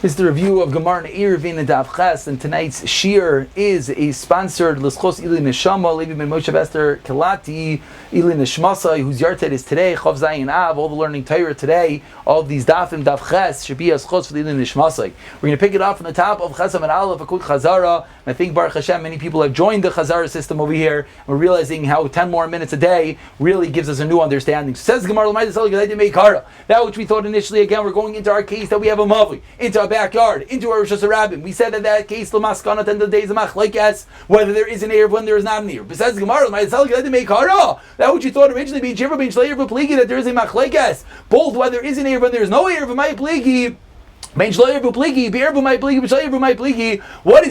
This is the review of Gemara and Eruvin and Daf Ches, and tonight's shir is a sponsored L'schos Ili Neshama, Levi ben Moshe Bester Kelati Ili Neshmasai, whose yartet is today, Chav Zayin Av, all the learning Torah today, all of these Dafim, Daf Ches, should be a schos for Ili Neshmasai. We're going to pick it up from the top of Chesam and Aleph, a quick Chazara, and I think Baruch Hashem, many people have joined the Chazara system over here, and we're realizing how 10 more minutes a day really gives us a new understanding. So says Gemara, that which we thought initially, again, we're going into our case that we have a Mavi, into our backyard, into our Rosh Hashanah. We said that case, Lamaskana, at the end of the days of Machlekes, whether there is an Eiruvin, when there is not an Eiruvin. Besides Gemara, that which you thought originally being Shiva, being Shleir, Pligi, that there is a Machlekes, both whether there is an Eiruvin, there is no Eiruvin, my Pligi. What is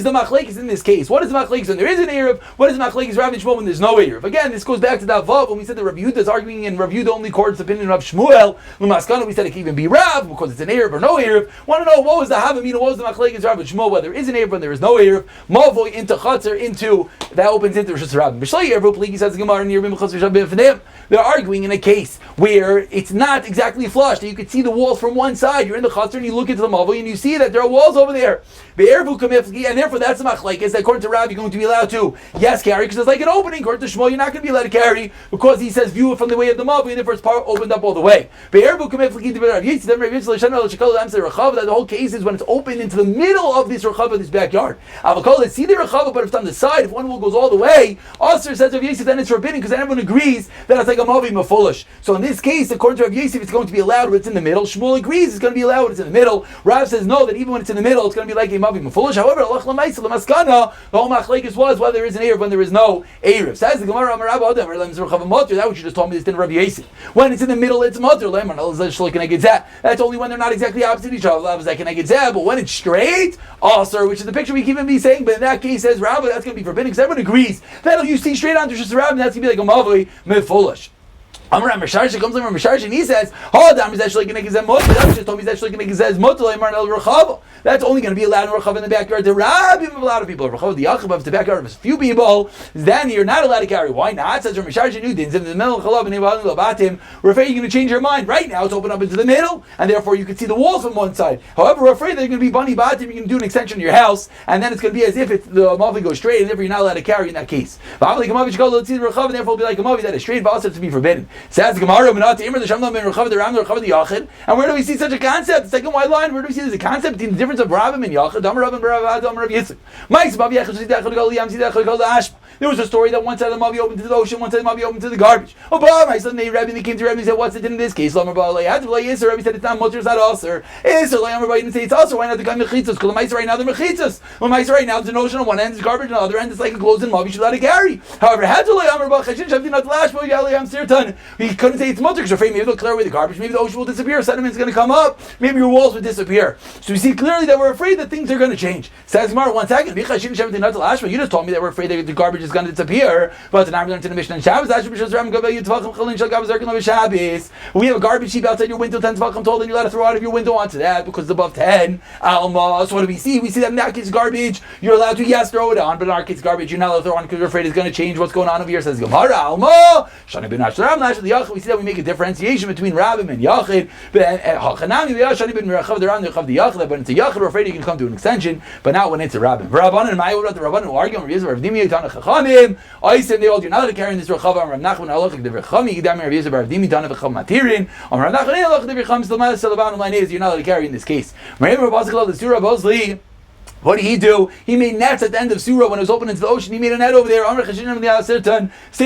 the machlekes in this case? What is the machlekes when there is an Eruv? What is the machlekes Rav and Shmuel when there's no Eruv? Again, this goes back to that Vav when we said that Rav Yehuda is arguing in Rav Yehuda only according to the opinion of Shmuel. L'maskana, we said it can even be Rav because it's an Eruv or no Eruv. Want to know what was the Havamina? What was the machlekes Rav and Shmuel? Whether there is an Eruv when there is no Eruv. Mavoy into Chatzar into that opens into Rosh Hashanah. B'shlei Eruv Pligi says the Gemara in Eruvin B'chutz V'shav B'fnei. They're arguing in a case where it's not exactly flush, that you could see the walls from one side. You're in the Chatzar and you look into the Mavoy and you see that there are walls over there. And therefore that's the machlekes that according to Rav you're going to be allowed to carry, because it's like an opening. According to Shmuel you're not going to be allowed to carry because he says view it from the way of the Mavoy, and therefore it's opened up all the way. That the whole case is when it's open into the middle of this Rechava, this backyard. See the Rechava, but if it's on the side, if one wall goes all the way, Osir says Rav Yosef, then it's forbidden because everyone agrees that it's like a Mavoy Mefulish. So in this case, according to Rav Yosef, it's going to be allowed when it's in the middle. Shmuel agrees it's going to be allowed when it's in the middle. Rav says no, that even when it's in the middle, it's going to be like a Mavoy Mefulish. However, Allah L'maisa L'maskana, the whole machlekes was whether there is an Eruv when there is no Eruv. Says the Gemara, that which you just told me this didn't Rav Yosef. When it's in the middle, it's Motor. That's only when they're not exactly opposite each other. But when it's straight, also, which is the picture we keep me saying, but in that case says Rabbi, that's going to be forbidden because everyone agrees that you see straight onto Rosh Hashanah, and that's going to be like a Mavoy Mefulish. Amar Misharsh comes from Misharsh and he says, that's only going to be allowed in Rechav in the backyard. The Rabbim of a lot of people. Rechav the Yachav of the backyard of a few people, then you're not allowed to carry. Why not? Says Misharsh and Udins in the middle of Chalav and Labatim. We're afraid you're going to change your mind. Right now it's open up into the middle, and therefore you can see the walls from one side. However, we're afraid they're going to be Bani Batim. You're going to do an extension to your house, and then it's going to be as if the Mavi goes straight, and therefore you're not allowed to carry in that case. And therefore it'll be like a Mavi that is straight, but also to be forbidden. Says the Gemara, and where do we see such a concept? The second white line, where do we see there's a concept between the difference of Rabbim and Yachid? There was a story that one side of the Mavi opened to the ocean, one side of the Mavi opened to the garbage. Oh, but my son, they came to Rebbe and said, what's it in this case? Rebbe said it's not mutter, it's not also. Rebbe didn't say it's also. Why not the guy mechitzas? Right now they're mechitzas. Right now there's an ocean on one end, there's garbage on the other end, it's like a closed in Mavi, you should let it carry. However, he couldn't say it's mutter because you're afraid maybe they'll clear away the garbage, maybe the ocean will disappear, sediment's going to come up, maybe your walls will disappear. So we see clearly that we're afraid that things are going to change. Says Gemara, 1 second. You just told me that we're afraid that the garbage is going to disappear, but now we're going to the Mishnah and Shabbos. We have a garbage heap outside your window, 10 tvachim told, and you let it throw out of your window onto that because it's above 10 alma. So what do we see? We see that in that case garbage, you're allowed to throw it on, but in our case garbage, you're not allowed to throw on because you're afraid it's going to change what's going on over here. Says Gemara, alma. We see that we make a differentiation between Rabbim and Yachid. But it's a Yachid, we're afraid you can come to an extension, but not when it's a Rabbim. Rabbanan and Ma'ay, what about the Rabbanan who argue? I said they all do not allowed to carry in this Rechava. Rav Nachman halach the Rechami Yidam Rav Yosef Rav Dimi Dana v'Chav Matirin. Rav Nachman halach the Recham. Still matters. The bottom line is you're not allowed to carry in this case. What did he do? He made nets at the end of Surah when it was open into the ocean. He made a net over there. Same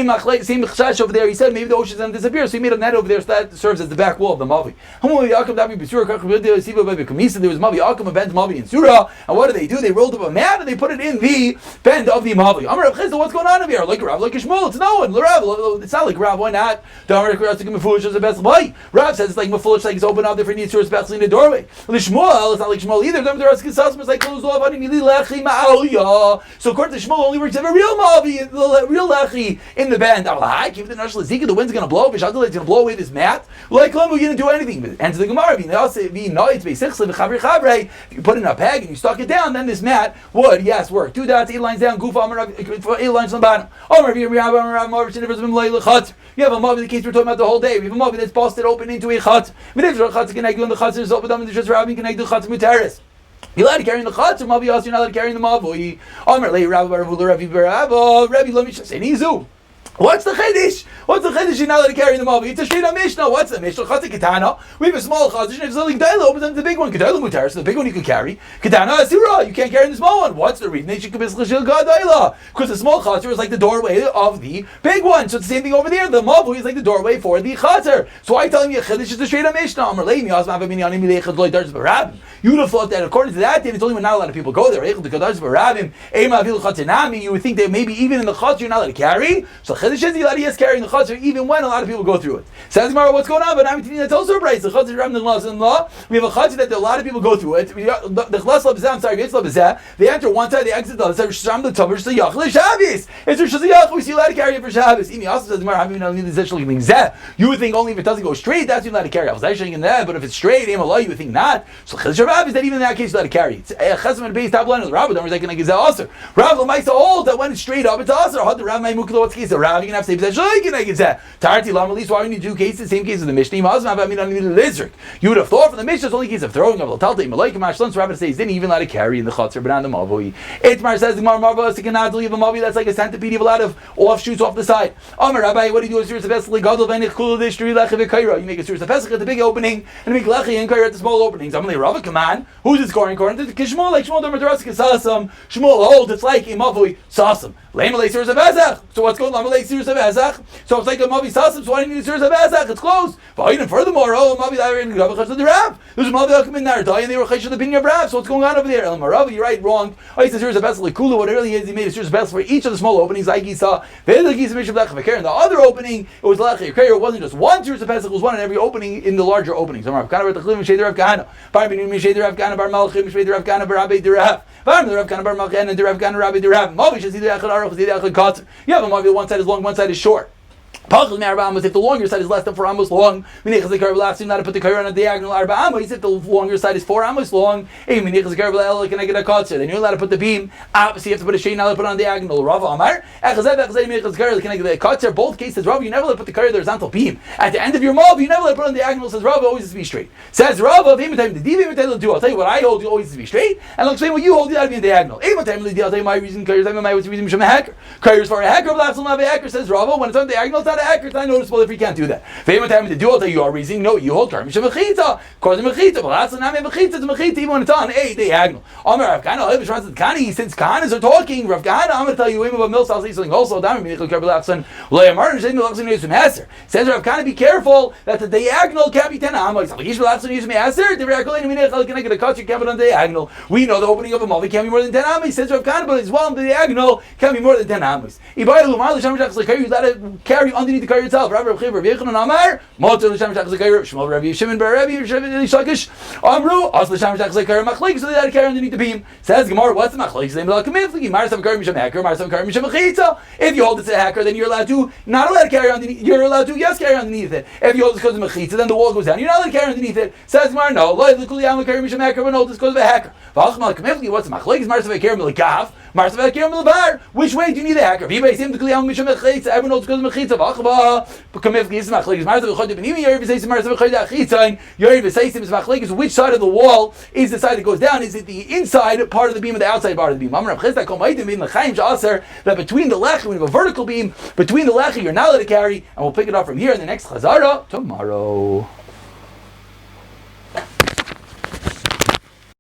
chash over there. He said maybe the ocean's going to disappear, so he made a net over there, so that serves as the back wall of the Mavi. There was Mavi Akum, a bend Mavi in Surah, and what did they do? They rolled up a mat and they put it in the bend of the Mavi. What's going on over here? Like Rav, like Shmuel, it's no one. It's not like Rav, why not? Rav says it's like Mefulish, like it's open up different needs to especially in the doorway. Shmuel, it's not like Shmuel either. It's like closed off. So according to Shmuel, only works if a real Mavi, the real lechi in the bend. Give the Nashla Zika, the wind's going to blow, it's going to blow away this mat. Like, we're going to do anything. And to the Gemara, if you put it in a peg and you stuck it down, then this mat would, yes, work. 2 dots, 8 lines down, goof, 8 lines on the bottom. You have a Mavi, the case we're talking about the whole day. We have a Mavi that's busted open into a chatz. If the chatz can do, and the chatz is open, then the just Rabbi can do chatz muteris. You're allowed to carry in the chatzar, Mavi also you're not allowed to carry in the mavui. Amar lei Rabbi Baravula, Rabbi Barava, Rabbi Lomish Senizu. What's the chiddush? What's the chiddush you're not allowed to carry in the mavi? It's a straight up mishnah. What's the mishnah? Chatzar ketana. We have a small chatzar. If something kedayla opens up the big one. Kedayla mutar. So the big one you can carry. Ketana asura. You can't carry in the small one. What's the reason? Because the small chatzar is like the doorway of the big one. So it's the same thing over there. The mavi is like the doorway for the chatzar. So why telling me a chiddush is a straight up mishnah? You would have thought that according to that, it's only when not a lot of people go there. You would think that maybe even in the chatzar you're not allowed to carry. So chiddush is the allowed to carrying the chatzar even when a lot of people go through it. Says Gemara, what's going on? But I'm that's also a price. The chatzar Ram in law. We have a chatzar that a lot of people go through it. The chlas lab I'm sorry, they enter one side, they exit the other side. Sham the tavar sheyach Shabbos. It's sheyach. We see allowed to carry it for Shabbos. Imi also says Gemara, you would think only if it doesn't go straight, that's you're allowed to carry. I was actually in that, but if it's straight, you would think not. So chiddush Rav is that even in that case you're allowed to carry. It's a chesed and base top line of the Rav. Don't like an gizeh also. Rav Lamaisa holds that when it's straight up, it's also had the Rav Maimukla. What's the case? The Rav you can have to say Tarti Lam, at least why would you do cases, same case as the Mishnah? You would have thought from the Mishnah, it's only a case of throwing of Talti, Malaika Mashlan, so Rabbi says, didn't even let it carry in the Chatzar, but on the Mavoi. Itmar says, the Marmava, so cannot leave a Mavi, that's like a centipede of a lot of offshoots off the side. Amar Rabbi, what do you do? A series of Pesach, Gadol, Venich, Kulu, Dishtri, Lecha, Vikaira. You make a series of Pesach at the big opening, and make Lecha and Kaira at the small openings. I'm going to Rabbi, come on. Who's it scoring? According to Kishmol, like Shmuel, Dermatarasik, Sasam, Shmuel holds, it's like a Mavoi, Sasam. Lamalei series of Pesach. So what's going on? Lamalei series of Pesach. So it's like a Mavi Sasam, so why do you need a series of Pesach? It's closed. But even furthermore, Mavi the Rav. There's a Mavi that come in there, and they were Chesh of the opinion of Rav. So what's going on over there? El Marav, you're right, wrong. Oh, it's a series of Pesach like Kula. What it really is, he made a series of Pesach for each of the small openings, like he saw. In the other opening, it was Lech Yekir. It wasn't just one series of Pesach, it was one in every opening in the larger openings. So Rav Kana bar Tachlim, Sheder Rav Kana, Bar Benim, Sheder Rav Kana, Bar Malchim, Sheder Rav Kana, Bar Rabbi Derav, Bar Rav Kana, Bar Malchin, and Rav Kana, Rabbi Derav. Mavi Shazid Echad Aruch, Shazid Echad Katz. You have a Mavi, one side is long, one side is short. If the longer side is less than 4 amos long, not to put the kaira on a diagonal arba amos. If the longer side is 4 amos long, then you're allowed to put the beam opposite. You have to put a shade, now put it on diagonal. Rav Amar, both cases, Rav, you never let put the kaira horizontal beam. At the end of your mob, you never let put on diagonal. Says Rav, always has to be straight. Says Rav, I'll tell you what I hold, you always has to be straight, and I'll explain what you hold, you have to be in diagonal. I'll tell you my reason, what's the reason from a hacker. Kaira is for a hacker, but not a hacker. Says Rav, when it's on diagonal, it's not a hacker. It's not noticeable if you can't do that. If anyone time to do, I'll tell you are reasoning. No, you hold karmi shemachita. Cause mechita, but that's not mechita. It's mechita even when it's on a diagonal. Amar Rav Kana, Kani. Since Kanas are talking, Rav Kana, I'm going to tell you about mills. I'll say something also. Says Rav Kana, be careful that the diagonal can't be 10 amos. We know the opening of a mavi can't be more than 10 amos. Says Rav Kana, but as well, the diagonal can't be more than 10 amos. You let it carry underneath the car itself. Rabbi Chiv, Yechanan Amar, Motor l'Shem Shach Zekayr, Shmuel Rabbi Shimon Bar Rabbi Yishakish, Amru, As l'Shem Shach Zekayr Machlik, so they had to carry underneath the beam. Says Gemara, what's the Machlik? They will commit Marsav Kar Misham Hacker, Marsav Kar Misham Chitza. If you hold it to a hacker, then you're allowed to not allowed to carry underneath. You're allowed to carry underneath it. If you hold it because of Mechitza, then the wall goes down. You're not allowed to carry underneath it. Says Gemara, no. Lo Yidlikuli Am Kar Misham Hacker, but no, this goes of a hacker. V'Achmal Kamifli, what's the Machlik? Marsav Kar Milikav. Which way do you need a hacker? Everyone knows because of Mechitza. Which side of the wall is the side that goes down? Is it the inside part of the beam or the outside part of the beam? That between the lechi, when you have a vertical beam, between the lechi, you're not allowed to carry, and we'll pick it up from here in the next Chazara tomorrow.